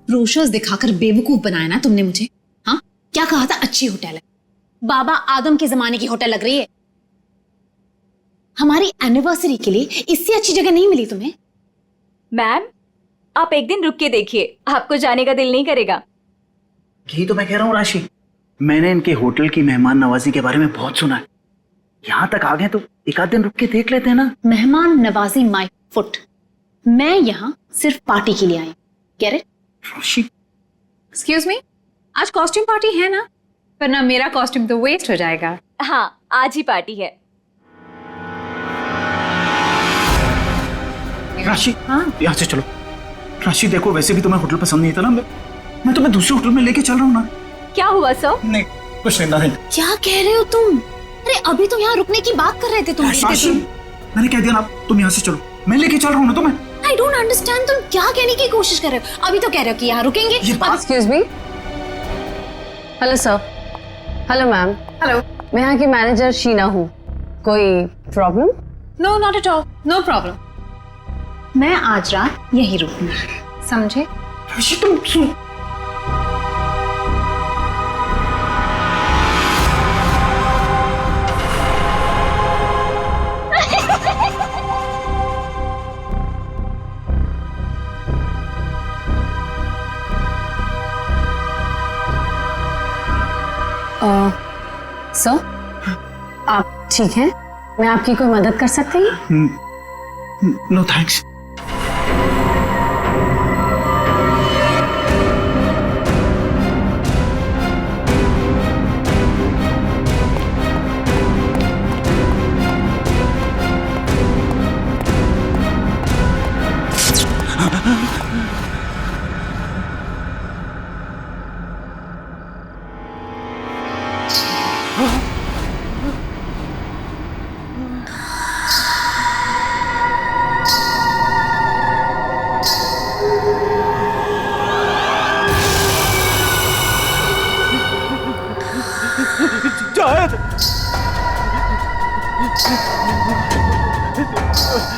Brochures दिखाकर बेवकूफ बनाया ना तुमने मुझे। हाँ, क्या कहा था? अच्छी होटल है, बाबा आदम के जमाने की होटल लग रही है। हमारी एनिवर्सरी के लिए इससे अच्छी जगह नहीं मिली तुम्हें? मैम, आप एक दिन रुक के देखिए, आपको जाने का दिल नहीं करेगा। यही तो मैं कह रहा हूँ राशि, मैंने इनके होटल की मेहमान नवाजी के बारे में बहुत सुना है। यहाँ तक आ गए तो एक आध दिन रुक के देख लेते हैं ना। मेहमान नवाजी माय फुट। मैं यहाँ सिर्फ पार्टी के लिए आई। Get it? Rashi, excuse me, आज कॉस्ट्यूम पार्टी है ना? वरना मेरा कॉस्ट्यूम तो वेस्ट हो जाएगा। हाँ, आज ही पार्टी है। राशि, हाँ? यहाँ से चलो। राशि देखो, वैसे भी तुम्हें होटल पसंद नहीं था ना, मैं तुम्हें दूसरे होटल में लेके चल रहा हूँ ना। क्या हुआ सर? नहीं, कुछ नहीं। क्या कह रहे हो तुम? अरे अभी तो यहाँ रुकने की बात कर रहे थे तुम। राशि, मैंने कह दिया ना, तुम यहाँ से चलो, मैं लेके चल रहा हूँ ना तुम्हें। आई डोंट अंडरस्टैंड, तुम क्या कहने की कोशिश कर रहे हो? अभी तो कह रहे हो कि यहाँ रुकेंगे। Excuse me. Hello sir. Hello ma'am. Hello. मैं यहाँ की मैनेजर शीना हूँ। कोई problem? No, not at all, no problem. मैं आज रात यहीं रुकूंगी, समझे? राशि तुम सुन। सर, आप ठीक हैं? मैं आपकी कोई मदद कर सकती हूँ? No thanks.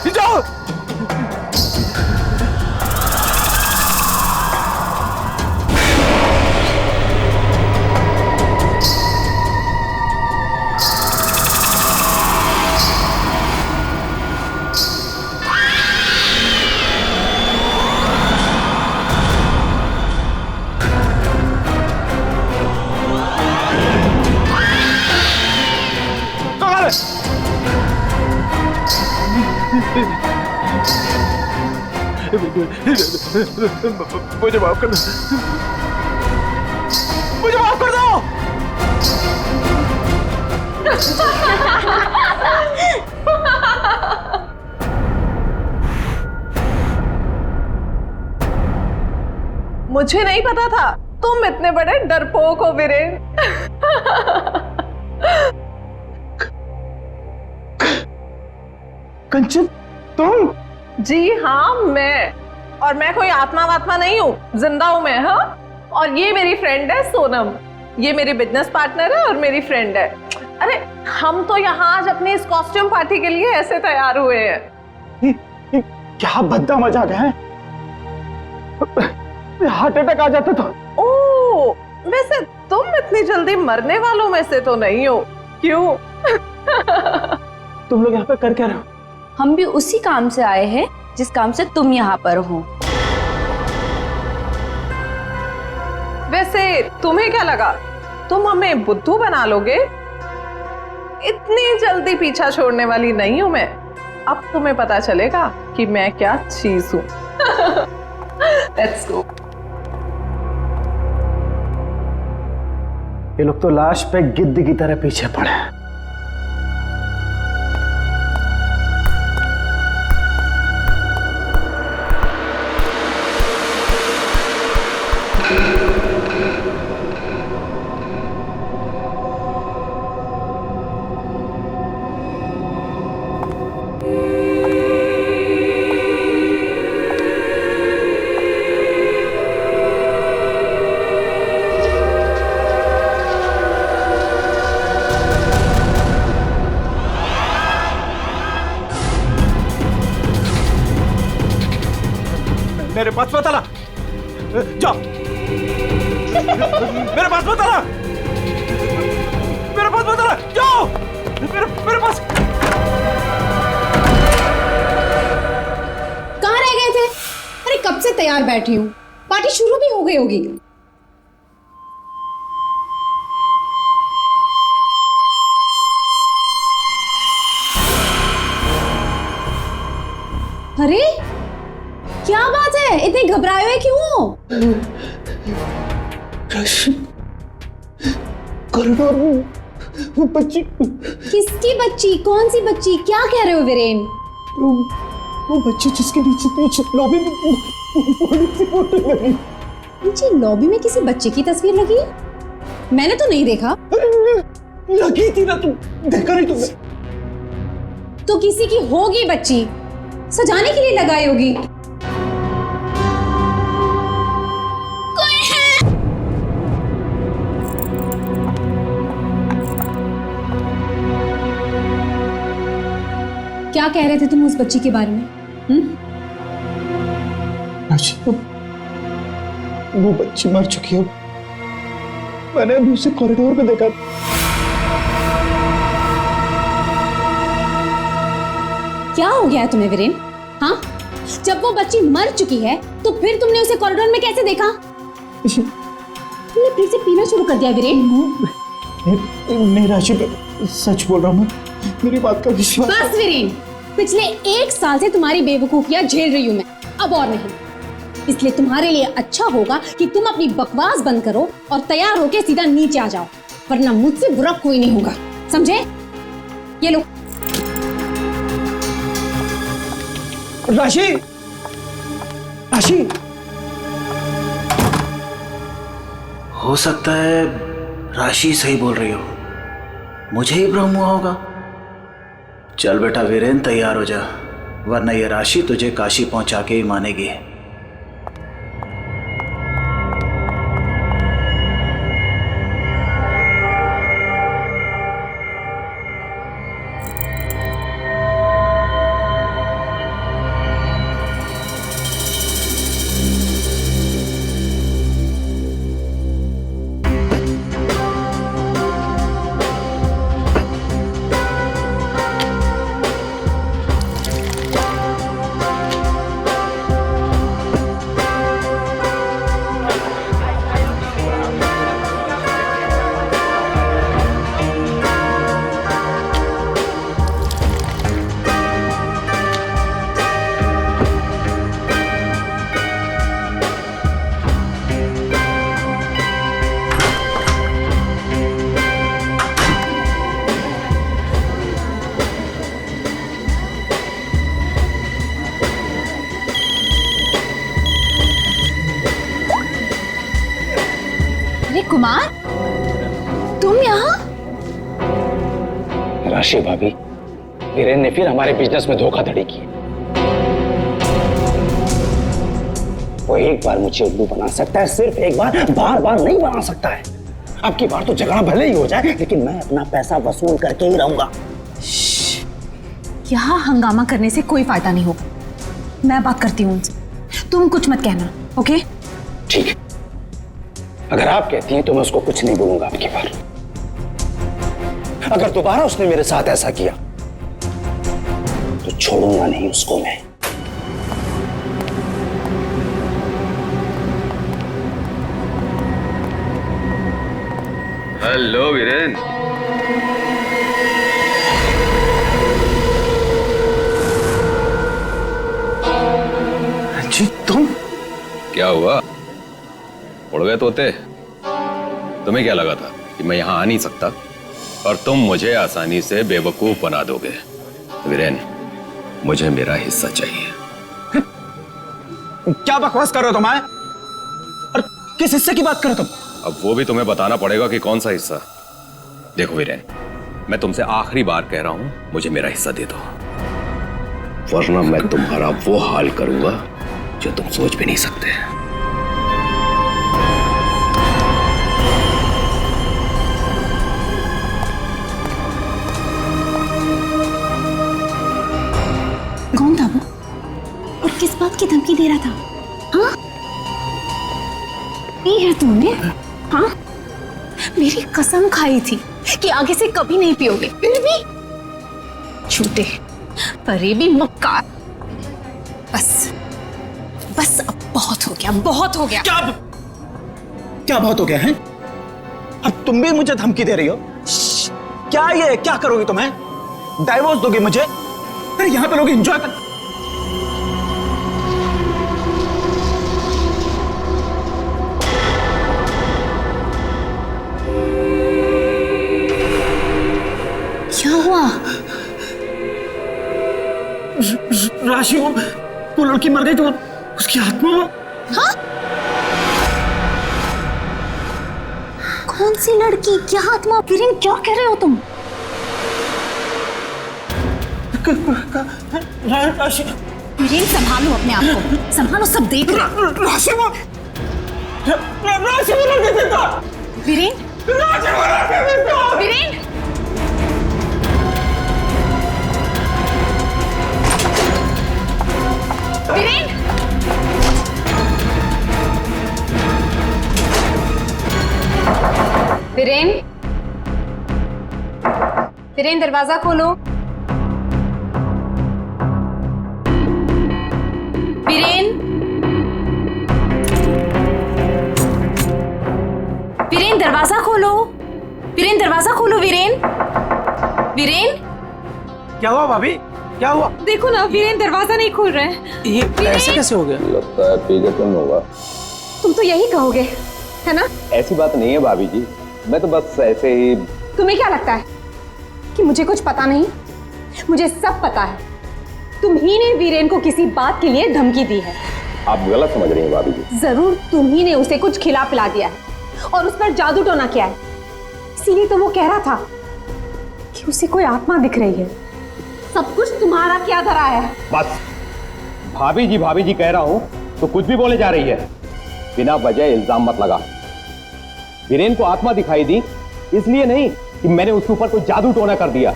जाओ। मुझे माफ कर दो, मुझे माफ कर दो। मुझे नहीं पता था तुम इतने बड़े डरपोक हो वीरेन। कंचन, तुम? जी हाँ, और मैं कोई आत्मा वात्मा नहीं हूँ, जिंदा हूँ मैं। हाँ, और ये मेरी फ्रेंड है सोनम, ये मेरी बिजनेस पार्टनर है और मेरी फ्रेंड है। अरे हम तो यहाँ आज अपनी इस कॉस्ट्यूम पार्टी के लिए ऐसे तैयार हुए हैं। क्या भद्दा मजाक है, हार्ट अटैक आ जाता था। ओह, वैसे तुम इतनी जल्दी मरने वालों में से तो नहीं हो, क्यों? तुम लोग यहाँ पे कर क्या रहे हो? हम भी उसी काम से आए हैं जिस काम से तुम यहाँ पर हो। वैसे तुम्हें क्या लगा तुम हमें बुद्धू बना लोगे? इतनी जल्दी पीछा छोड़ने वाली नहीं हूं मैं। अब तुम्हें पता चलेगा कि मैं क्या चीज हूं। Let's go. ये लोग तो लाश पे गिद्ध की तरह पीछे पड़े हैं। मेरे पास पता ला, जाओ मेरे पास। कहाँ रह गए थे? अरे कब से तैयार बैठी हूँ, पार्टी शुरू भी हो गई होगी। अरे क्या बात है, इतने घबराए हुए क्यों? कॉरिडोर में वो बच्ची। किसकी बच्ची? कौन सी बच्ची? क्या कह रहे हो वीरेन? वो बच्ची जिसके नीचे लॉबी में बड़ी सी फोटो लगी। नीचे लॉबी में किसी बच्चे की तस्वीर लगी है? मैंने तो नहीं देखा। लगी थी ना, तुम देखा नहीं तुमने? तो किसी की होगी बच्ची, सजाने के लिए लगाई होगी। क्या कह रहे थे तुम उस बच्ची के बारे में? वो बच्ची मर चुकी है। मैंने अभी उसे कॉरिडोर में देखा। क्या हो गया है तुम्हें वीरेन? हाँ, जब वो बच्ची मर चुकी है तो फिर तुमने उसे कॉरिडोर में कैसे देखा? तुमने फिर से पीना शुरू कर दिया वीरेन? नहीं राशि, सच बोल रहा हूँ मैं, मेरी बात का विश्वास। बस वीरेन, पिछले 1 साल से तुम्हारी बेवकूफियां झेल रही हूं मैं, अब और नहीं। इसलिए तुम्हारे लिए अच्छा होगा कि तुम अपनी बकवास बंद करो और तैयार होके सीधा नीचे आ जाओ, वरना मुझसे बुरा कोई नहीं होगा, समझे? ये लो। राशि, राशि, हो सकता है राशि सही बोल रही हो, मुझे ही भ्रम हुआ होगा। चल बेटा वीरेन, तैयार हो जा, वरना ये राशि तुझे काशी पहुंचा के ही मानेगी। कुमार, तुम यहाँ? राशि भाभी, वीरेन ने फिर हमारे बिजनेस में धोखाधड़ी की। वो एक बार मुझे उल्लू बना सकता है, सिर्फ एक बार, बार बार नहीं बना सकता है। अब की बार तो झगड़ा भले ही हो जाए, लेकिन मैं अपना पैसा वसूल करके ही रहूंगा। यहाँ हंगामा करने से कोई फायदा नहीं होगा, मैं बात करती हूँ उनसे, तुम कुछ मत कहना, ओके? ठीक है, अगर आप कहती हैं तो मैं उसको कुछ नहीं बोलूंगा अब की बार। अगर दोबारा उसने मेरे साथ ऐसा किया तो छोड़ूंगा नहीं उसको मैं। हेलो वीरेन। जी तुम? क्या हुआ, उड़ गए तोते? तुम्हें क्या लगा था कि मैं यहां आ नहीं सकता और तुम मुझे आसानी से बेवकूफ बना दोगे? वीरेन, मुझे मेरा हिस्सा चाहिए। क्या बकवास कर रहे हो तुम? और किस हिस्से की बात कर रहे हो तुम? अब वो भी तुम्हें बताना पड़ेगा कि कौन सा हिस्सा। देखो वीरेन, मैं तुमसे आखिरी बार कह रहा हूं, मुझे मेरा हिस्सा दे दो, वरना मैं तुम्हारा वो हाल करूंगा जो तुम सोच भी नहीं सकते। कौन था वो और किस बात की धमकी दे रहा था? हाँ, ये है तुमने? हाँ, मेरी कसम खाई थी कि आगे से कभी नहीं पियोगे, फिर भी छूटे, फरेबी मक्कार। बस बस अब बहुत हो गया, बहुत हो गया। क्या बहुत हो गया है? अब तुम भी मुझे धमकी दे रही हो? क्या ये क्या करोगी तुम्हें? डाइवोर्स दोगे मुझे? अरे यहाँ पे लोग एंजॉय कर। क्या हुआ? राशि वो लड़की मर गई तो उसकी आत्मा। हाँ? कौन सी लड़की? क्या आत्मा? वीरेन क्या कह रहे हो तुम? राशि, वीरेन संभालो अपने आप को, संभालो, सब देख रहे हैं। राशि वो लड़की देता। वीरेन, राशि वो लड़की देता। वीरेन, वीरेन, वीरेन, वीरेन दरवाजा खोलो। वीरेन, वीरेन दरवाजा खोलो, वीरेन दरवाजा खोलो, वीरेन, वीरेन। क्या हुआ भाभी? क्या हुआ? देखो ना, वीरेन दरवाजा नहीं खोल रहे हैं। ये ऐसे कैसे हो गया? लगता है पी के तुम होगा। तुम तो यही कहोगे, है ना? ऐसी बात नहीं है भाभी जी, मैं तो बस ऐसे ही। तुम्हें क्या लगता है कि मुझे कुछ पता नहीं? मुझे सब पता है। तुम ही ने वीरेन को किसी बात के लिए धमकी दी है। आप गलत समझ रही हैं भाभी जी। जरूर तुम ही ने उसे कुछ खिला पिला दिया है और उस पर जादू टोना किया है। इसीलिए तो वो कह रहा था कि उसे कोई आत्मा दिख रही है। सब कुछ तुम्हारा क्या धरा है? बस भाभी जी कह रहा हूं तो कुछ भी बोले जा रही है। बिना वजह इल्जाम मत लगा। वीरेन को आत्मा दिखाई दी इसलिए नहीं कि मैंने उसके ऊपर कोई जादू टोना कर दिया।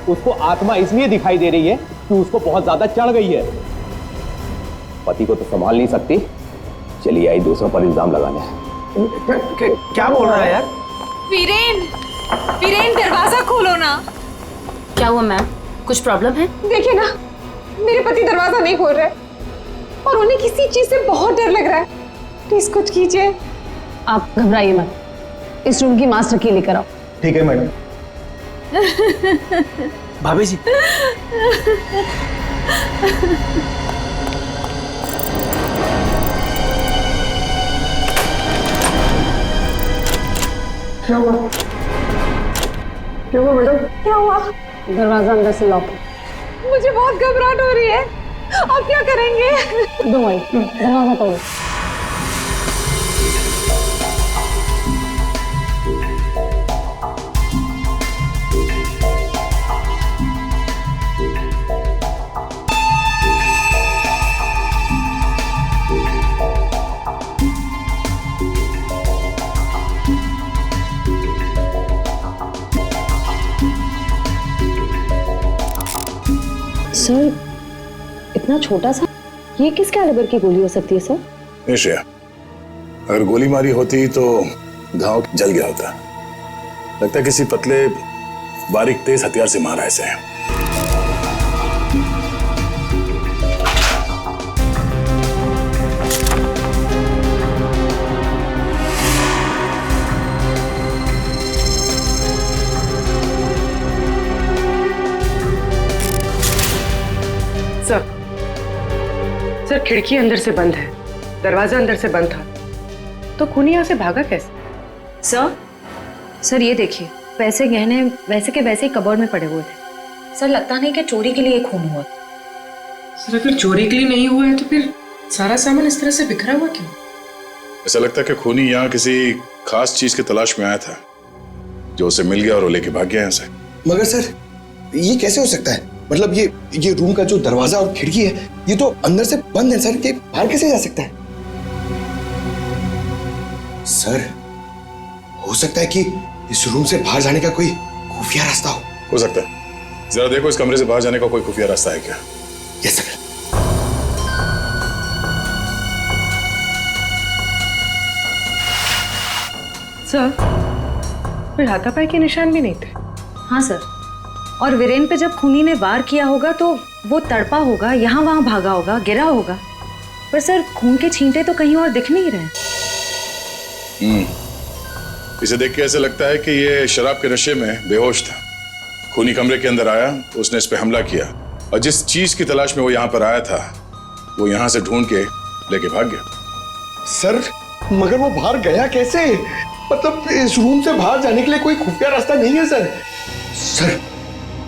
उसको आत्मा इसलिए दिखाई दे रही है कि उसको बहुत ज्यादा चढ़ गई है। पति को तो संभाल नहीं सकती, चलिए आई दूसरों पर इल्जाम लगाने। क्या बोल रहा है यार? वीरेन, वीरेन दरवाजा खोलो ना। क्या हुआ मैम? कुछ प्रॉब्लम है? देखिए ना, मेरे पति दरवाजा नहीं खोल रहे और उन्हें किसी चीज से बहुत डर लग रहा है। प्लीज कुछ कीजिए। आप घबराइए मत, इस रूम की मास्टर की लेकर आओ। ठीक है मैडम। भाभी जी, क्या हुआ? क्या हुआ मैडम? क्या हुआ? दरवाजा अंदर से लॉक है। मुझे बहुत घबराहट हो रही है। आप क्या करेंगे? दो भाई, दरवाजा तोड़ो। सर, इतना छोटा सा, ये किस कैलिबर की गोली हो सकती है सर? श्रेया, अगर गोली मारी होती तो घाव जल गया होता। लगता है किसी पतले बारीक तेज हथियार से मारा ऐसे। सर, खिड़की अंदर से बंद है, दरवाजा अंदर से बंद था, तो खूनी यहाँ से भागा कैसे? सर ये देखिए, पैसे गहने वैसे के वैसे ही कबर्ड में पड़े हुए थे। सर लगता नहीं कि चोरी के लिए खून हुआ। सर अगर चोरी के लिए नहीं हुआ है तो फिर सारा सामान इस तरह से बिखरा हुआ क्यों? ऐसा लगता है कि खूनी यहाँ किसी खास चीज की तलाश में आया था, जो उसे मिल गया और वो लेके भाग गया यहाँ से। मगर सर, ये कैसे हो सकता है? मतलब ये रूम का जो दरवाजा और खिड़की है, ये तो अंदर से बंद है सर, कि बाहर कैसे जा सकता है? सर, हो सकता है कि इस रूम से बाहर जाने का कोई खुफिया रास्ता हो सकता है। जरा देखो इस कमरे से बाहर जाने का कोई खुफिया रास्ता है क्या? Yes sir. सर, कोई हाथापाई के निशान भी नहीं थे। हाँ सर, और वीरेन पे जब खूनी ने वार किया होगा तो वो तड़पा होगा, यहाँ वहां भागा होगा, गिरा होगा। पर सर खून के छींटे तो कहीं और दिख नहीं रहे। इसे देख के ऐसा लगता है कि ये शराब के नशे में बेहोश था। खूनी कमरे के अंदर आया, उसने इस पे हमला किया और जिस चीज की तलाश में वो यहाँ पर आया था वो यहाँ से ढूंढ के लेके भाग गया। सर मगर वो बाहर गया कैसे? मतलब इस रूम से बाहर जाने के लिए कोई खुफिया रास्ता नहीं है सर। सर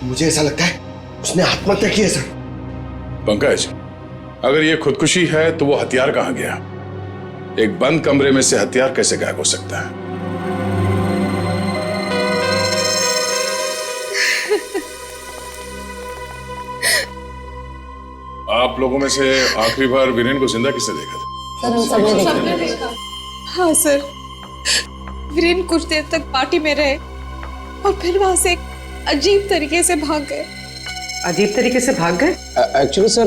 मुझे ऐसा लगता है उसने आत्महत्या की है सर। पंकज, अगर ये खुदकुशी है तो वो हथियार कहाँ गया? एक बंद कमरे में से हथियार कैसे गायब हो सकता है? आप लोगों में से आखिरी बार वीरेन को जिंदा किसने देखा था? सर हम सबने देखा। हाँ सर, वीरेन कुछ देर तक पार्टी में रहे और फिर वहां से एक अजीब तरीके से भाग गए। अजीब तरीके से भाग गए? एक्चुअली सर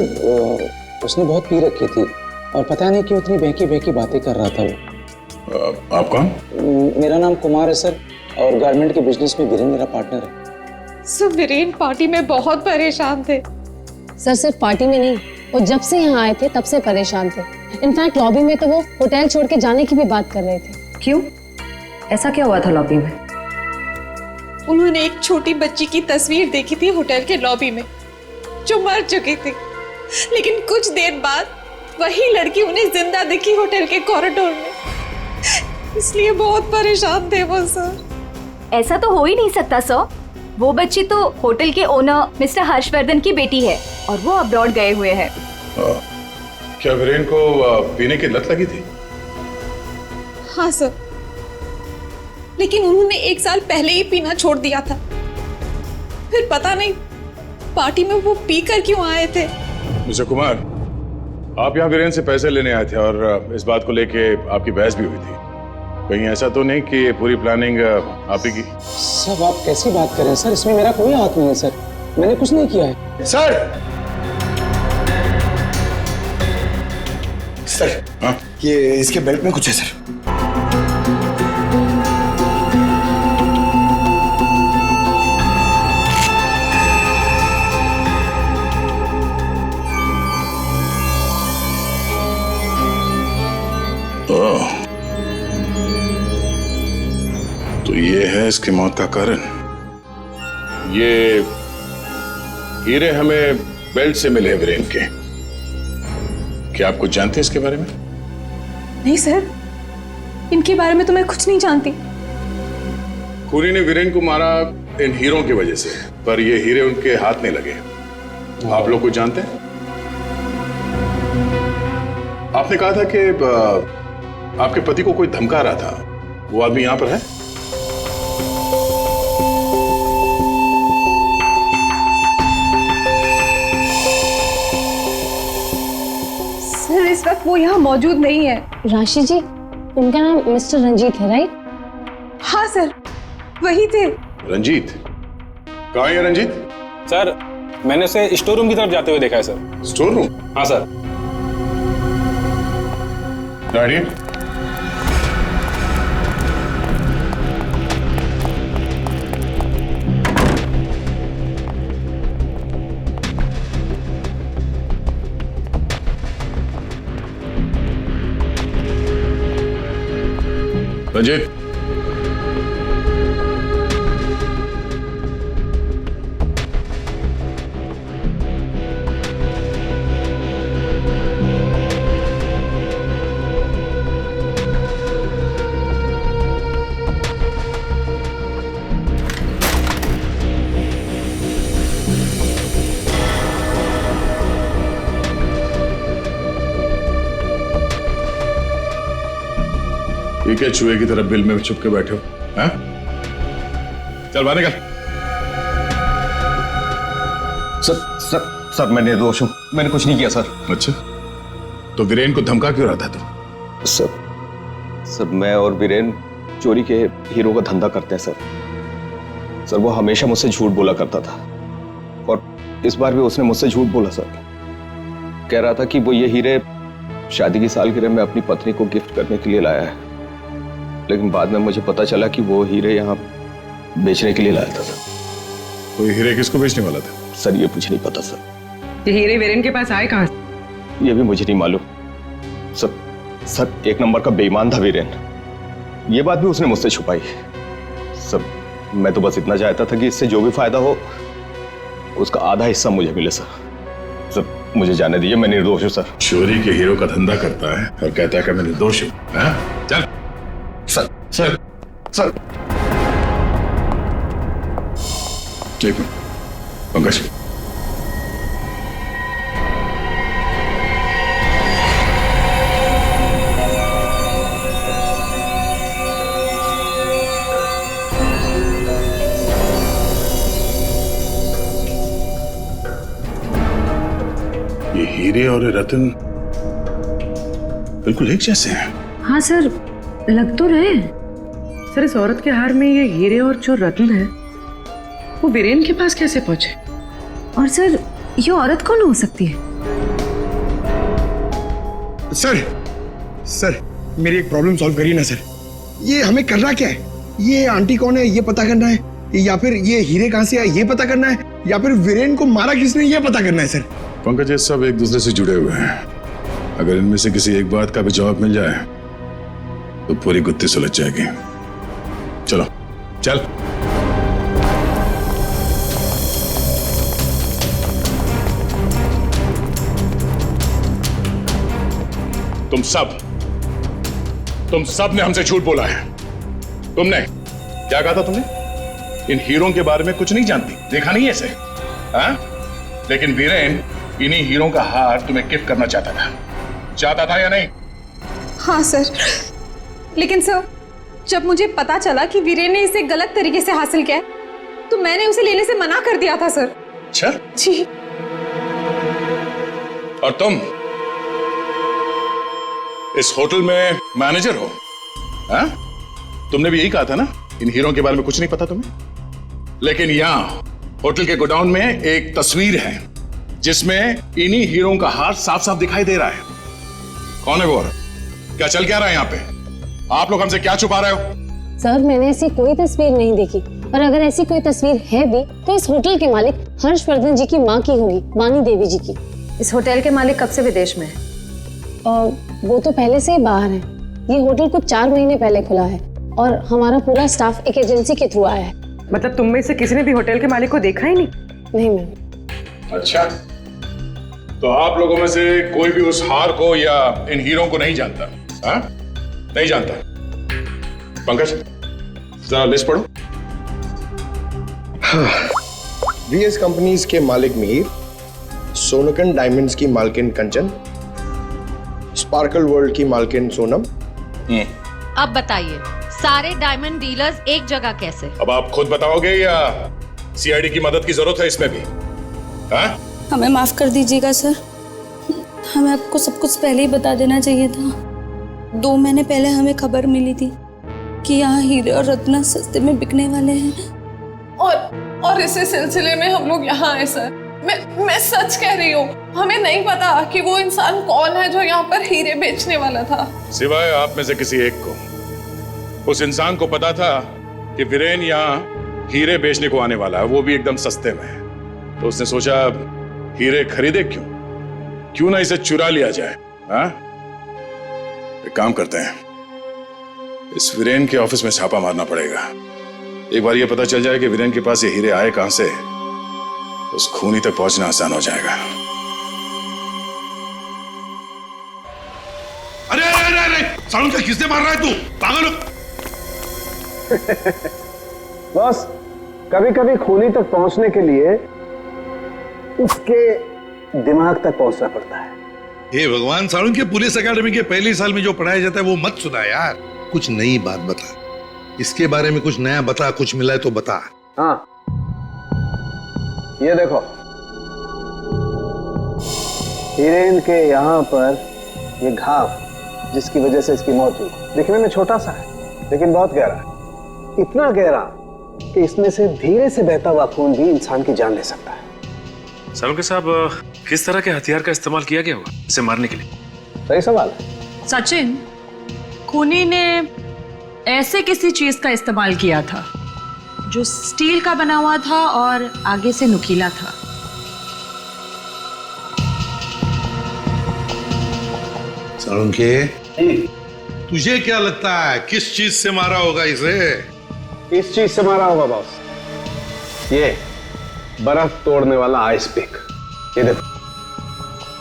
उसने बहुत पी रखी थी और पता नहीं क्यों इतनी बहकी बहकी बातें कर रहा था वो। आप कौन? मेरा नाम कुमार है सर और गारमेंट के बिजनेस में वीरेन मेरा पार्टनर है। सर वीरेन पार्टी में बहुत परेशान थे। सर सिर्फ पार्टी में नहीं, वो जब से यहाँ आए थे तब से परेशान थे। इनफैक्ट लॉबी में तो वो होटल छोड़ के जाने की भी बात कर रहे थे। क्यों? ऐसा क्या हुआ था लॉबी में? उन्होंने एक छोटी बच्ची की तस्वीर देखी थी होटल के लॉबी में जो मर चुकी थी, लेकिन कुछ देर बाद वही लड़की उन्हें जिंदा दिखी होटल के कॉरिडोर में। इसलिए बहुत परेशान थे वो सर। ऐसा तो हो ही नहीं सकता सर। वो बच्ची तो होटल के ओनर मिस्टर हर्षवर्धन की बेटी है और वो अब्रॉड गए हुए हैं। क्या वीरेन को पीने की लत लगी थी? हाँ सर, लेकिन उन्होंने 1 साल पहले ही पीना छोड़ दिया था। फिर पता नहीं पार्टी में वो पीकर क्यों आए थे। मिस्टर कुमार, आप यहाँ वीरेन से पैसे लेने आए थे और इस बात को लेके आपकी बहस भी हुई थी। कहीं ऐसा तो नहीं कि ये पूरी प्लानिंग आप ही की? सब आप कैसी बात कर रहे हैं सर? इसमें मेरा कोई हाथ नहीं है सर, मैंने कुछ नहीं किया है। सर सर हाँ? ये इसके बेल्ट में कुछ है सर। तो ये है इसकी मौत का कारण। ये हीरे हमें बेल्ट से मिले वीरेन के। क्या आप कुछ जानते हैं इसके बारे में? नहीं सर, इनके बारे में तो मैं कुछ नहीं जानती। खूनी ने वीरेन को मारा इन हीरों की वजह से, पर ये हीरे उनके हाथ नहीं लगे। आप लोग कुछ जानते हैं? आपने कहा था कि आपके पति को कोई धमका रहा था, वो आदमी यहां पर है? सर इस वक्त वो यहाँ मौजूद नहीं है। राशि जी, उनका नाम मिस्टर रंजीत है राइट? हाँ सर, वही थे। रंजीत? कहाँ है रंजीत? सर मैंने उसे स्टोर रूम की तरफ जाते हुए देखा है सर। Store room? हाँ सर। रंजीत, ये क्या चूहे की तरह बिल में छुप के बैठे हो? हैं? चल बाहर निकल। सर मैं निर्दोष हूँ, मैंने कुछ नहीं किया सर। अच्छा, तो वीरेन को धमका क्यों रहा था तुम? सर मैं और वीरेन चोरी के हीरो का धंधा करते हैं सर। वो हमेशा मुझसे झूठ बोला करता था और इस बार भी उसने मुझसे झूठ बोला सर। कह रहा था कि वो ये हीरे शादी की सालगिरह में अपनी पत्नी को गिफ्ट करने के लिए लाया है, लेकिन बाद में मुझे पता चला कि वो हीरे यहाँ बेचने के लिए लाया था। कोई हीरे किसको बेचने वाला था? सर ये मुझे नहीं पता सर। ये हीरे वीरेन के पास आए कहां से? ये भी मुझे नहीं मालूम सर। सर एक नंबर का बेईमान था वीरेन, ये बात भी उसने मुझसे छुपाई। सर मैं तो बस इतना चाहता था कि इससे जो भी फायदा हो उसका आधा हिस्सा मुझे मिले सर। सर मुझे जाने दीजिए, मैं निर्दोष हूँ सर। चोरी के हीरो का धंधा करता है और कहता है कि मैं निर्दोष हूँ। चल सर सर सर एक मिनट पंकज, ये हीरे और ये रतन बिल्कुल एक जैसे हैं। हाँ सर, लग तो रहे। सर इस औरत के हार में ये हीरे और जो रत्न है वो वीरेन के पास कैसे पहुंचे? और सर ये औरत कौन हो सकती है? सर मेरी एक प्रॉब्लम सॉल्व करिए ना सर। ये हमें करना क्या है? ये आंटी कौन है ये पता करना है, या फिर ये हीरे कहां से आए ये पता करना है, या फिर वीरेन को मारा किसने ये पता करना है सर। पंकज ये सब एक दूसरे से जुड़े हुए हैं। अगर इनमें से किसी एक बात का भी जवाब मिल जाए तो पूरी गुत्थी सुलझ जाएगी। चलो चल। तुम सब ने हमसे झूठ बोला है। तुमने क्या कहा था? तुमने इन हीरों के बारे में कुछ नहीं जानती, देखा नहीं ऐसे? हाँ? लेकिन वीरेन इन्हीं हीरों का हार तुम्हें गिफ्ट करना चाहता था या नहीं? हाँ सर, लेकिन सर जब मुझे पता चला कि वीरेन ने इसे गलत तरीके से हासिल किया है तो मैंने उसे लेने से मना कर दिया था सर। अच्छा जी। और तुम इस होटल में मैनेजर हो? हाँ? तुमने भी यही कहा था ना इन हीरों के बारे में कुछ नहीं पता तुम्हें। लेकिन यहां होटल के गोडाउन में एक तस्वीर है जिसमें इन्हीं हीरों का हार साफ साफ दिखाई दे रहा है। कौन है वो औरत? क्या चल क्या रहा है यहाँ पे? आप लोग हमसे क्या छुपा रहे हो? सर मैंने ऐसी कोई तस्वीर नहीं देखी, और अगर ऐसी कोई तस्वीर है भी तो इस होटल के मालिक हर्षवर्धन जी की माँ की होगी, वानी देवी जी की। इस होटल के मालिक कब से विदेश में है? और वो तो पहले से ही बाहर है। ये होटल कुछ 4 महीने पहले खुला है और हमारा पूरा स्टाफ एक एजेंसी के थ्रू आया है। मतलब तुम में से किसी ने भी होटल के मालिक को देखा ही नहीं? नहीं मैम। अच्छा, तो आप लोगों में से कोई भी उस हार को या इन हीरों को नहीं जानता? हाँ? नहीं जानता? पंकज जरा लिस्ट पढ़ो। वीएस कंपनीज के मालिक मीर, सोनकन डायमंड्स की मालकिन कंचन, स्पार्कल वर्ल्ड की मालकिन सोनम। अब बताइए सारे डायमंड डीलर्स एक जगह कैसे? अब आप खुद बताओगे या सीआईडी की मदद की जरूरत है इसमें भी? हाँ? हमें माफ कर दीजिएगा सर, हमें आपको सब कुछ पहले ही बता देना चाहिए था। 2 महीने पहले हमें खबर मिली थी कि यहाँ हीरे और रत्न सस्ते में बिकने वाले हैं, और इसी सिलसिले में हम लोग यहाँ आए सर। मैं सच कह रही हूँ, हमें नहीं पता कि वो इंसान कौन है जो यहाँ पर हीरे बेचने वाला था। सिवाय आप में से किसी एक को उस इंसान को पता था कि वीरेन यहाँ हीरे बेचने को आने वाला है, वो भी एकदम सस्ते में। तो उसने सोचा हीरे खरीदे क्यों ना इसे चुरा लिया जाए। हाँ? एक काम करते हैं, इस वीरेन के ऑफिस में छापा मारना पड़ेगा। एक बार ये पता चल जाए कि वीरेन के पास ये हीरे आए कहां से, उस खूनी तक पहुंचना आसान हो जाएगा। अरे अरे अरे सालू का किसने मार रहा है? तू पागल हो? बस कभी कभी खूनी तक पहुंचने के लिए उसके दिमाग तक पहुंचना पड़ता है। हे भगवान, सालू के पुलिस अकेडमी के पहले साल में जो पढ़ाया जाता है वो मत सुना यार। कुछ नई बात बता, इसके बारे में कुछ नया बता, कुछ मिला है तो बता। हाँ ये देखो, हीरेन के यहाँ पर ये घाव जिसकी वजह से इसकी मौत हुई, दिखने में छोटा सा है लेकिन बहुत गहरा है। इतना गहरा कि इसमें से धीरे से बहता हुआ खून भी इंसान की जान ले सकता है। सालुंके साहब, किस तरह के हथियार का इस्तेमाल किया गया होगा इसे मारने के लिए? सही सवाल है। सचिन, खूनी ने ऐसे किसी चीज का इस्तेमाल किया था जो स्टील का बना हुआ था और आगे से नुकीला था। साळुंखे, तुझे क्या लगता है किस चीज से मारा होगा इसे? इस चीज से मारा होगा बॉस, ये बर्फ तोड़ने वाला आइस पिक। ये देखो,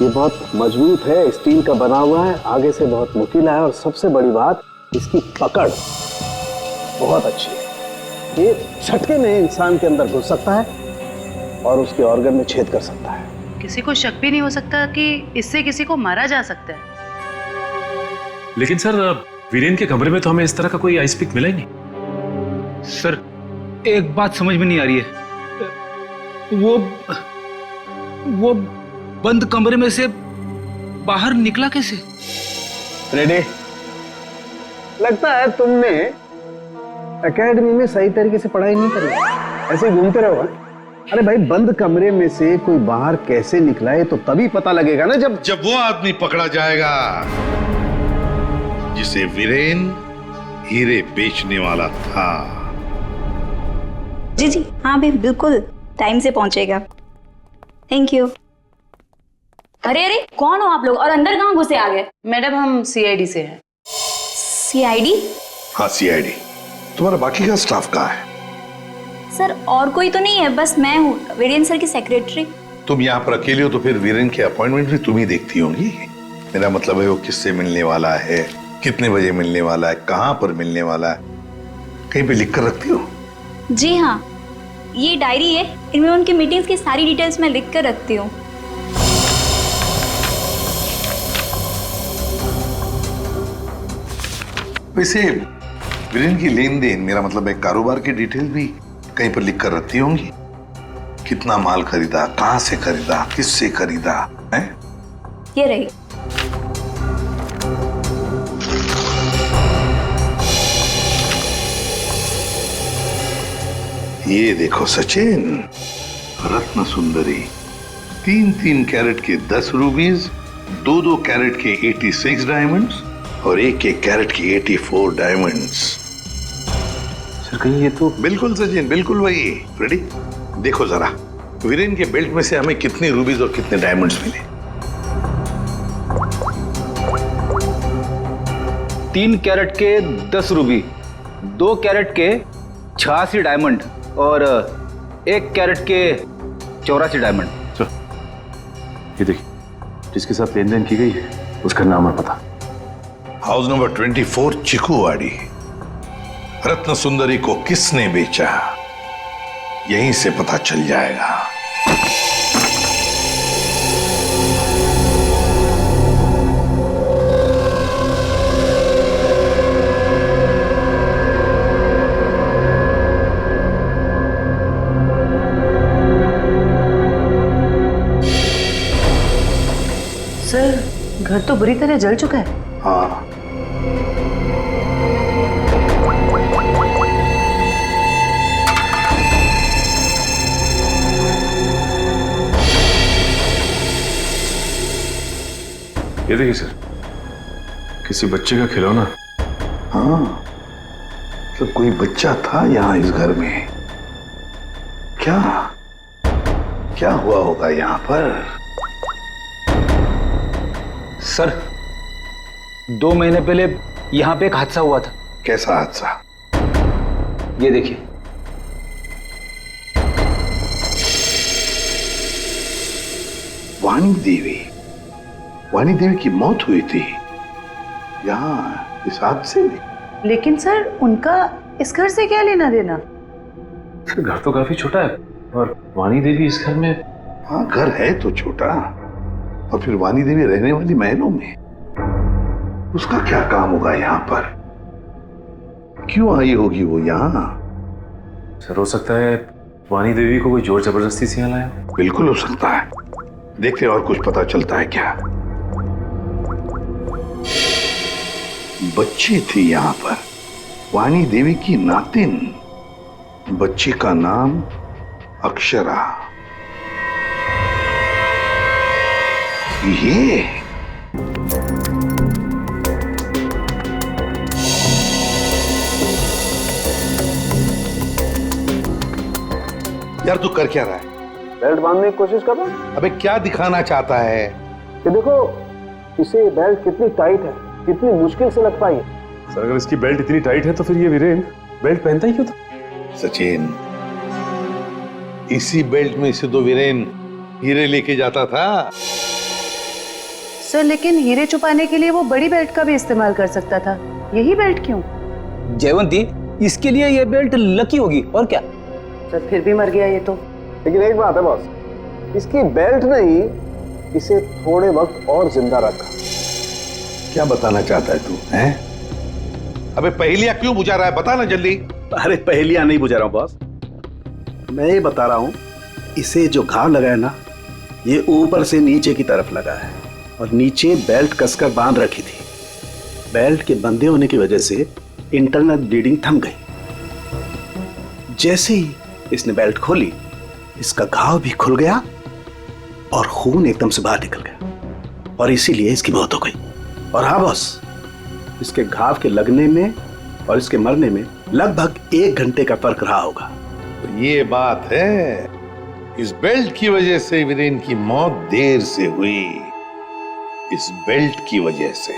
ये बहुत मजबूत है, स्टील का बना हुआ है, आगे से बहुत नुकीला है और सबसे बड़ी बात इसकी पकड़ बहुत अच्छी है। ये झटके में इंसान के अंदर घुस सकता है और उसके ऑर्गन में छेद कर सकता है। किसी को शक भी नहीं हो सकता कि इससे किसी को मारा जा सकता है। लेकिन सर, वीरेन के कमरे में तो हमें इस तरह का कोई आइस पिक मिला ही नहीं। सर, एक बात समझ में नहीं आ रही है, वो बंद कमरे में से बाहर निकला कैसे? रेडी? लगता है तुमने एकेडमी में सही तरीके से पढ़ाई नहीं करी, ऐसे ही घूमते रहो। अरे भाई, बंद कमरे में से कोई बाहर कैसे निकला है तो तभी पता लगेगा ना, जब वो आदमी पकड़ा जाएगा जिसे वीरेन हीरे बेचने वाला था। जी जी हाँ भाई, बिल्कुल टाइम से पहुंचेगा। Thank you. अरे अरे, कौन हो आप लोग और अंदर कहाँ घुसे आ गए? मैडम, हम सीआईडी से हैं। सीआईडी? हाँ, सीआईडी। तुम्हारा बाकी का स्टाफ कहाँ है? सर, और कोई तो नहीं है, बस मैं हूँ, वीरेन सर की सेक्रेटरी। तुम यहाँ पर अकेले हो तो फिर वीरेन के अपॉइंटमेंट भी तुम ही देखती होंगी। मेरा मतलब है वो किससे मिलने वाला है, कितने बजे मिलने वाला है, कहाँ पर मिलने वाला है, कहीं पे लिख कर रखती हो? जी हाँ, ये डायरी है, इनमें उनकी मीटिंग्स की सारी डिटेल्स मैं लिख कर रखती हूँ। वैसे वीरेन की लेन देन, मेरा मतलब है कारोबार की डिटेल भी कहीं पर लिख कर रखती होंगी। कितना माल खरीदा, कहाँ से खरीदा, किससे खरीदा है? ये रही। ये देखो सचिन, रत्न सुंदरी, 3-3 कैरेट के 10 रूबीज, 2-2 कैरेट के 86 डायमंड्स और 1-1 कैरेट की 84 डायमंड्स। सर, कहीं ये तो बिल्कुल सचिन, बिल्कुल वही। रेडी? देखो जरा, वीरेन के बेल्ट में से हमें कितने रूबीज और कितने डायमंड्स मिले? 3 कैरेट के 10 रूबी, 2 कैरेट के 86 डायमंड और 1 कैरेट के 84 डायमंड। ये देखिए, जिसके साथ लेन देन की गई है उसका नाम और पता। House number 24, चिकूवाड़ी। रत्न सुंदरी को किसने बेचा, यहीं से पता चल जाएगा। सर, घर तो बुरी तरह जल चुका है। हाँ, ये देखिए सर, किसी बच्चे का खिलौना। हाँ, तो कोई बच्चा था यहाँ इस घर में। क्या क्या हुआ होगा यहाँ पर? सर, 2 महीने पहले यहाँ पे एक हादसा हुआ था। कैसा हादसा? ये देखिए। वाणी देवी की मौत हुई थी यहाँ इस हादसे में। लेकिन सर, उनका इस घर से क्या लेना देना? सर, घर तो काफी छोटा है और वाणी देवी इस घर में। हाँ, घर है तो छोटा, और फिर वाणी देवी रहने वाली महलों में। उसका क्या काम होगा यहाँ पर? क्यों आई होगी वो यहाँ? सर, हो सकता है वाणी देवी को कोई जोर जबरदस्ती से यहाँ लाया। बिल्कुल हो सकता है। देखते हैं और कुछ पता चलता है क्या। बच्ची थी यहाँ पर, वाणी देवी की नातिन। बच्ची का नाम अक्षरा। ये यार तू कर क्या रहा है? बेल्ट बांधने की कोशिश कर रहा हूं। अबे क्या दिखाना चाहता है? कि देखो इसे बेल्ट कितनी टाइट है, कितनी मुश्किल से लग पाई है। सर अगर इसकी बेल्ट इतनी टाइट है तो फिर ये वीरेन बेल्ट पहनता ही क्यों था? सचिन, इसी बेल्ट में से तो वीरेन हीरे लेके जाता था। सर लेकिन हीरे छुपाने के लिए वो बड़ी बेल्ट का भी इस्तेमाल कर सकता था, यही बेल्ट क्यों? जयवंती, इसके लिए ये बेल्ट लकी होगी और क्या। सर फिर भी मर गया ये तो। लेकिन एक बात है बॉस, इसकी बेल्ट ने ही इसे थोड़े वक्त और जिंदा रखा। क्या बताना चाहता है तू? हैं? अबे पहेलियां क्यों बुझा रहा है? बता ना जल्दी। अरे पहेलियां नहीं बुझा रहा हूं बॉस, मैं ये बता रहा हूं इसे जो घाव लगा है ना, ये ऊपर से नीचे की तरफ लगा है और नीचे बेल्ट कसकर बांध रखी थी। बेल्ट के बंधे होने की वजह से इंटरनल ब्लीडिंग थम गई। जैसे ही इसने बेल्ट खोली, इसका घाव भी खुल गया और खून एकदम से बाहर निकल गया और इसीलिए इसकी मौत हो गई। और हाँ बॉस, इसके घाव के लगने में और इसके मरने में लगभग 1 घंटे का फर्क रहा होगा। तो ये बात है, इस बेल्ट की वजह से वीरेन की मौत देर से हुई। इस बेल्ट की वजह से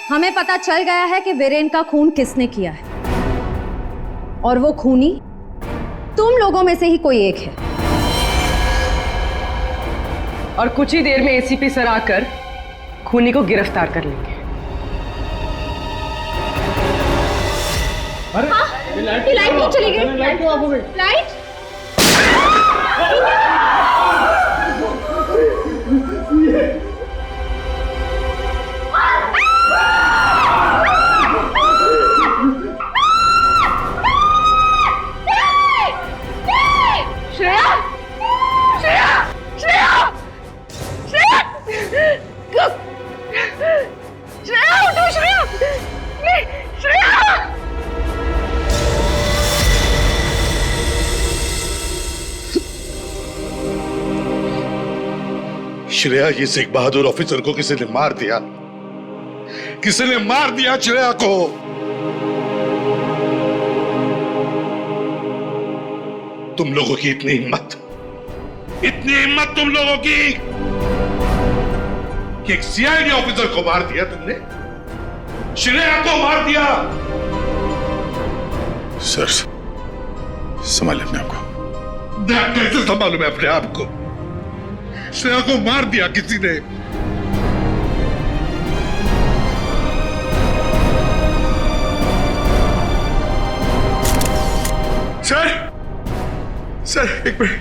हमें पता चल गया है कि वीरेन का खून किसने किया है, और वो खूनी तुम लोगों में से ही कोई एक है। और कुछ ही देर में एसीपी सर आकर खूनी को गिरफ्तार कर लेंगे। लाइट नहीं चली गई। लाइट श्रेया, ये सिख बहादुर ऑफिसर को किसी ने मार दिया। किसी ने मार दिया श्रेया को। तुम लोगों की इतनी हिम्मत तुम लोगों की कि एक सीआईडी ऑफिसर को मार दिया तुमने, श्रेया को मार दिया। सर संभालिए अपने आप को। कैसे संभालूं मैं अपने आप को? श्रेया को मार दिया किसी ने। सर एक मिनट।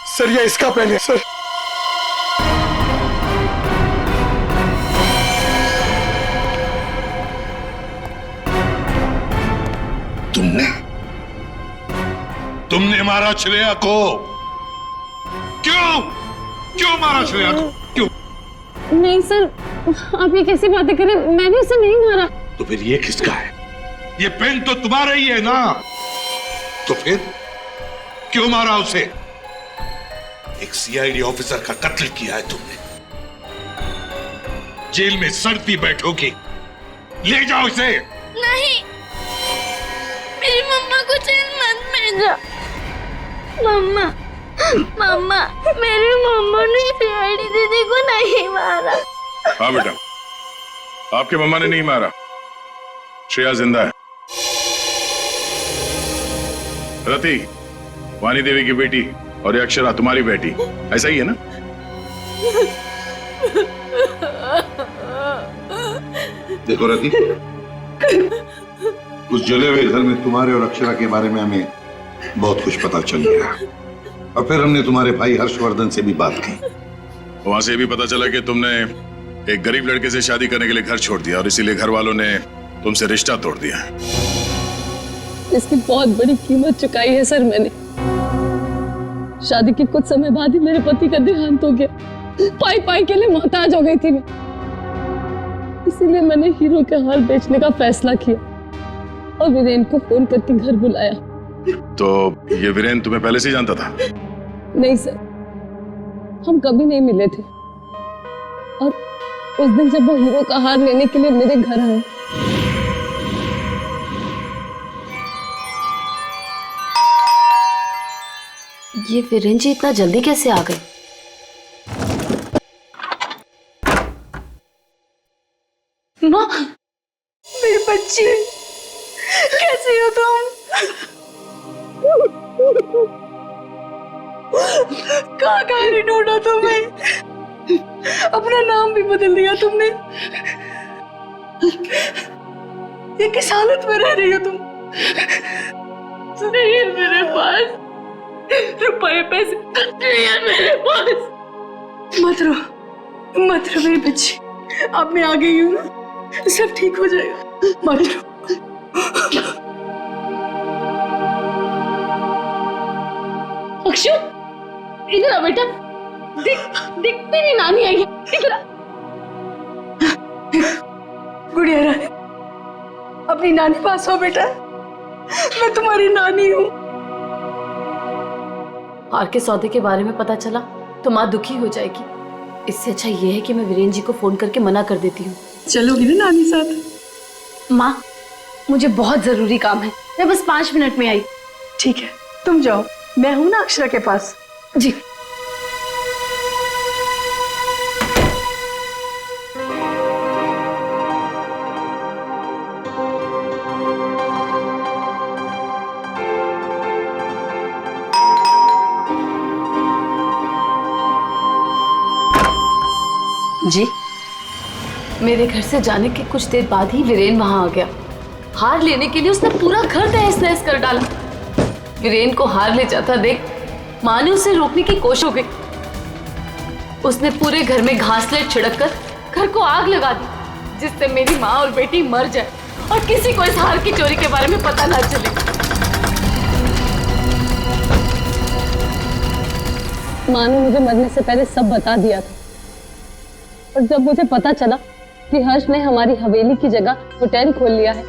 सर ये इसका पेन है सर। तुमने मारा श्रेया को। क्यों मारा श्रेया को? क्यों? नहीं सर, आप ये कैसी बातें करें, मैंने उसे नहीं मारा। तो फिर ये किसका है? ये पेन तो तुम्हारा ही है ना, तो फिर क्यों मारा उसे? एक सीआईडी ऑफिसर का कत्ल किया है तुमने। जेल में सड़ती बैठोगी। ले जाओ इसे। नहीं, मेरी मम्मा को जेल मत भेजो। मम्मा मेरी मम्मा ने सीआईडी दीदी को नहीं मारा। हाँ बेटा, आपके मम्मा ने नहीं मारा, श्रेया जिंदा है। रति, वानी देवी की बेटी, और ये अक्षरा तुम्हारी बेटी, ऐसा ही है ना? देखो रति, उस जले हुए घर में तुम्हारे और अक्षरा के बारे में हमें बहुत कुछ पता चल गया, और फिर हमने तुम्हारे भाई हर्षवर्धन से भी बात की। वहां से भी पता चला कि तुमने एक गरीब लड़के से शादी करने के लिए घर छोड़ दिया और इसीलिए घर वालों ने तुमसे रिश्ता तोड़ दिया। इसकी बहुत बड़ी कीमत चुकाई है सर मैंने। शादी के कुछ समय बाद ही मेरे पति का देहांत हो गया। पाई के लिए मोहताज हो गई थी मैं, इसीलिए मैंने हीरो के हार बेचने का फैसला किया और वीरेन को फोन करके घर बुलाया। तो ये वीरेन तुम्हें पहले से ही जानता था? नहीं सर, हम कभी नहीं मिले थे, और उस दिन जब वो हीरो का हार लेने के लिए मेरे घर आए ये वीरेन जी इतना जल्दी कैसे आ गए? माँ, मेरे बच्चे, कैसे हो तुम? कहाँ कहाँ नहीं ढूंढा तुम्हें? अपना नाम भी बदल दिया तुमने। ये किस हालत में रह रही हो तुम? नहीं है मेरे पास रुपए पैसे, नहीं है मेरे पास। मत रो मेरी बच्ची, अब मैं आ गई हूँ ना, सब ठीक हो जाएगा, मत रो। अक्षु, इधर आ बेटा, देख तेरी नानी आई है, इधर आ। गुड़िया रानी, अपनी नानी पास हो बेटा, मैं तुम्हारी नानी हूँ। हार के सौदे के बारे में पता चला तो माँ दुखी हो जाएगी। इससे अच्छा ये है कि मैं वीरेन जी को फोन करके मना कर देती हूँ। चलोगी ना नानी साथ? माँ, मुझे बहुत जरूरी काम है, मैं बस 5 मिनट में आई। ठीक है, तुम जाओ, मैं हूं ना अक्षरा के पास। जी। जी, मेरे घर से जाने के कुछ देर बाद ही वीरेन वहां आ गया। हार लेने के लिए उसने पूरा घर तहस नहस कर डाला। वीरेन को हार ले जाता देख माँ ने उसे रोकने की कोशिश हो गई। उसने पूरे घर में घासलेट छिड़क कर घर को आग लगा दी, जिससे मेरी माँ और बेटी मर जाए और किसी को इस हार की चोरी के बारे में पता ना चले। माँ ने मुझे मरने से पहले सब बता दिया था, और जब मुझे पता चला कि हर्ष ने हमारी हवेली की जगह होटल खोल लिया है,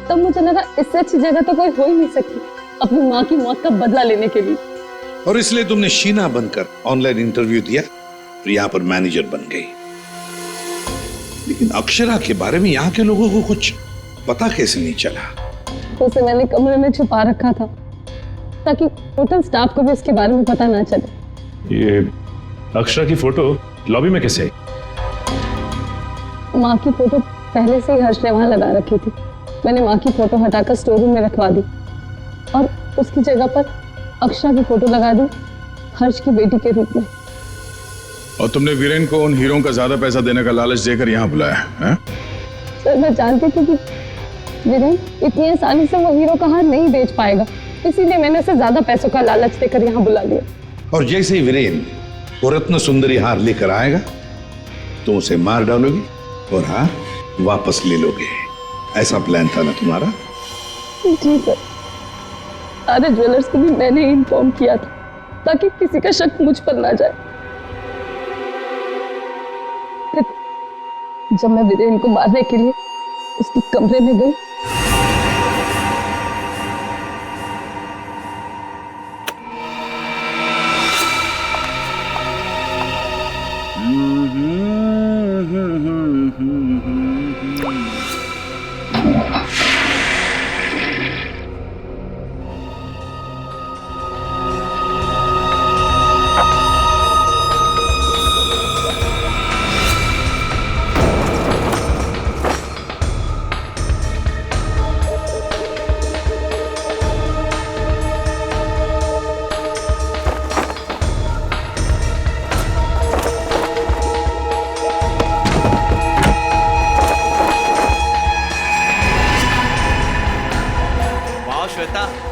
तब मुझे लगा इससे अच्छी जगह तो कोई हो ही नहीं सकती अपनी माँ की मौत का बदला लेने के लिए। और इसलिए तुमने शीना बनकर ऑनलाइन इंटरव्यू दिया और यहाँ पर मैनेजर बन गई। लेकिन अक्षरा के बारे में यहाँ के लोगों को कुछ पता कैसे नहीं चला? उसे मैंने कमरे में छुपा रखा था ताकि होटल स्टाफ को भी उसके बारे में पता ना चले। ये अक्षरा की फोटो लॉबी में कैसे आई? माँ की फोटो पहले से ही हर्ष ने वहां लगा रखी थी। मैंने माँ की फोटो हटाकर स्टोर रूम में रखवा दी और उसकी जगह पर अक्षरा की फोटो लगा दी, हर्ष की बेटी के रूप में। और तुमने वीरेन को उन हीरों का ज्यादा पैसा देने का लालच देकर यहाँ बुलाया है? सर, मैं जानती थी कि वीरेन इतनी आसानी से वो हीरो का हार नहीं बेच पाएगा, इसीलिए मैंने उसे ज्यादा पैसों का लालच देकर यहाँ बुला लिया। और जैसे ही वीरेन वो रत्न सुंदरी हार लेकर आएगा तो उसे मार डालोगे और हार वापस ले लोगे। ऐसा प्लान था ना तुम्हारा? जी सर, सारे ज्वेलर्स को भी मैंने इन्फॉर्म किया था ताकि किसी का शक मुझ पर ना जाए। फिर जब मैं वीरेन को मारने के लिए उसके कमरे में गई,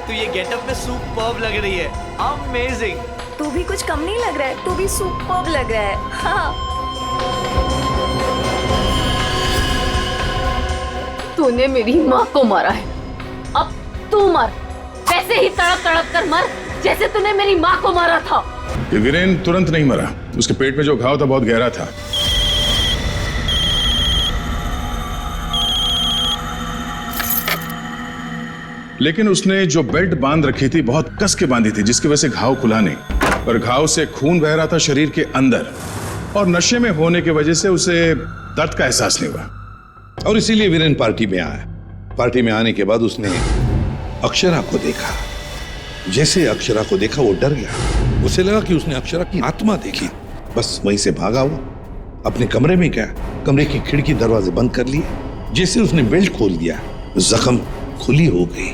तू ये गेटअप में सुपर्ब लग रही है, अमेजिंग। तू भी कुछ कम नहीं लग रहा है, तू भी सुपर्ब लग रहा है। हाँ। तूने मेरी माँ को मारा है, अब तू मर, वैसे ही तड़प तड़प कर मर जैसे तूने मेरी माँ को मारा था। ये वीरेन तुरंत नहीं मरा, उसके पेट में जो घाव था बहुत गहरा था। लेकिन उसने जो बेल्ट बांध रखी थी बहुत कस के बांधी थी, जिसकी वजह से घाव खुला नहीं, पर घाव से खून बह रहा था शरीर के अंदर, और नशे में होने की वजह से उसे दर्द का एहसास नहीं हुआ। और इसीलिए वीरेन पार्टी में आया। पार्टी में आने के बाद उसने अक्षरा को देखा जैसे अक्षरा को देखा वो डर गया। उसे लगा कि उसने अक्षरा की आत्मा देखी। बस वहीं से भागा वो अपने कमरे में गया। कमरे की खिड़की दरवाजे बंद कर लिए। जैसे उसने बेल्ट खोल दिया, जख्म खुली हो गई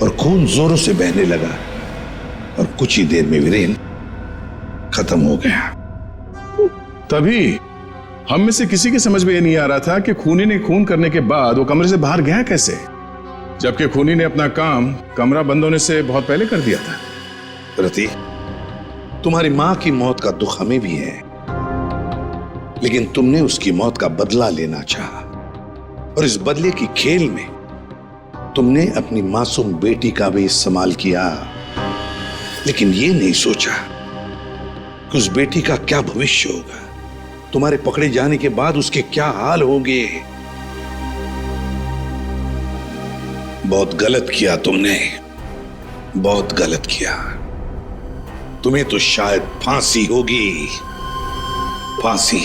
और खून जोरों से बहने लगा और कुछ ही देर में वीरेन खत्म हो गया। तभी हम में से किसी के समझ में ये नहीं आ रहा था कि खूनी ने खून करने के बाद वो कमरे से बाहर गया कैसे, जबकि खूनी ने अपना काम कमरा बंद होने से बहुत पहले कर दिया था। रति, तुम्हारी मां की मौत का दुख हमें भी है, लेकिन तुमने उसकी मौत का बदला लेना चाहा और इस बदले की खेल में तुमने अपनी मासूम बेटी का भी इस्तेमाल किया, लेकिन ये नहीं सोचा कि उस बेटी का क्या भविष्य होगा। तुम्हारे पकड़े जाने के बाद उसके क्या हाल होंगे। बहुत गलत किया तुमने, बहुत गलत किया। तुम्हें तो शायद फांसी होगी, फांसी।